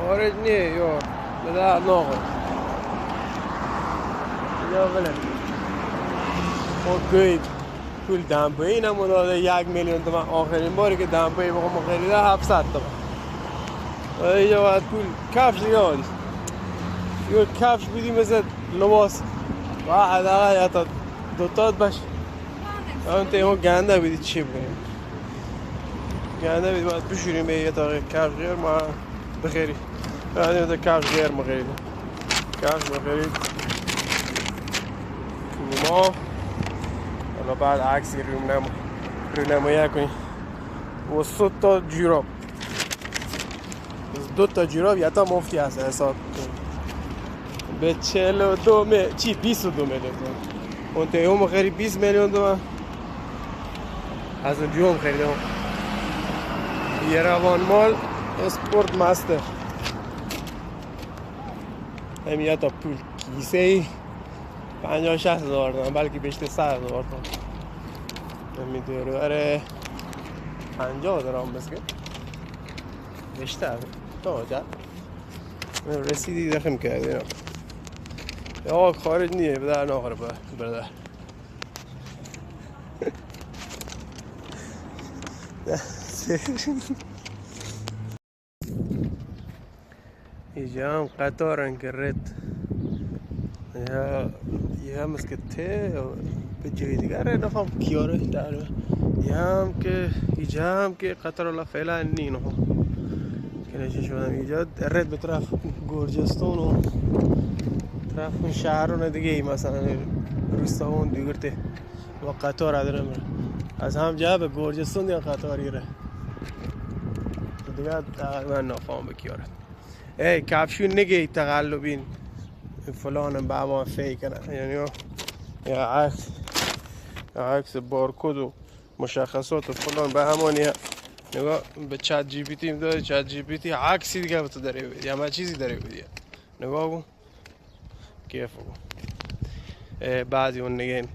خارج نیه یا به درد ناخور یا بله ما گوید پول دمپایی اینم داده 1,000,000 تومن. آخرین باری که دمپایی بخوام خریده 700 تومن. اینجا باید پول کفش دیگه آدی یه کفش بدی مثل لباس و حداقل حتی دوتات باشه. اون تیما گنده بدی چی بکنیم گنده بدی باید بشوریم به یه تاقی کفش غیر ما بخیری بعدیم تا کفش غیر ما خریدیم کفش ما خرید ما حالا بعد عکسی روی نمایه کنیم و 100 تا جوراب 2 تا جوراب یا تا مفتی هست حساب به 42 چی 22 میلیون تومن. اون تیما خرید 20 میلیون تومن. از اون جوم خریدم یه روان مال اسپورت ماستر همین تا پول کیسه ای 50-60 هزار تومن بلکه بیشتر 100 هزار تومن همین دوره 50 درام بسکه بیشتر تا جا رسیدی دخم کردیم یا خارج نیه به در ناخره برادر اینجا هم قطارن که رد یه هم مسکته به جای دیگر نفهم کیاره داره یه هم که اینجا هم که قطار الله فعلا نینو که نشه شدم اینجا رد به طرف گرجستان و طرف اون شهرونه دیگه ای مثلا روستاون دیگرته و قطار اداره میره از هم جا به گرجستان دیگه قطاری ره دیگه تقریبا نفهم بکیاره ای کفشو نگی تقلبین فلانم با ما فیکنه یعنی یا عکس بارکد و مشخصات و فلان به همانیه نگاه به چت جی پی تی داره چت جی پی تی عکسی دیگه به تو داره بدی همه چیزی داره بدی نگاه کن کیف کن بعضی اون نگین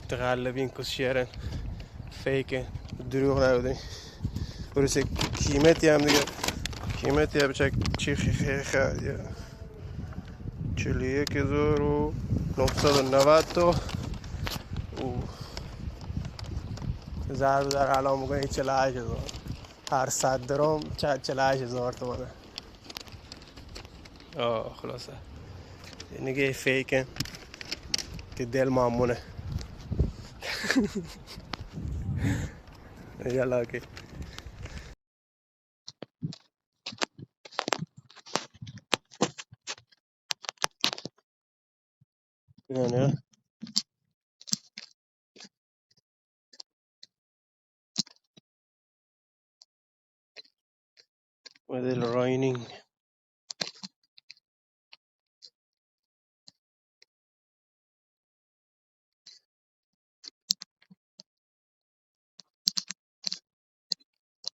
تقلبین کس شیرن فیکن دروغ نبودی برسه قیمتی هم دیگه قیمتی هم بچه چی خیلی 41,990 تا ضرب در الان میگه 48,000 هر 100 درم 48,000 تومانه. خلاصه نگه فیکن که دل مامونه یالا که نه with the raining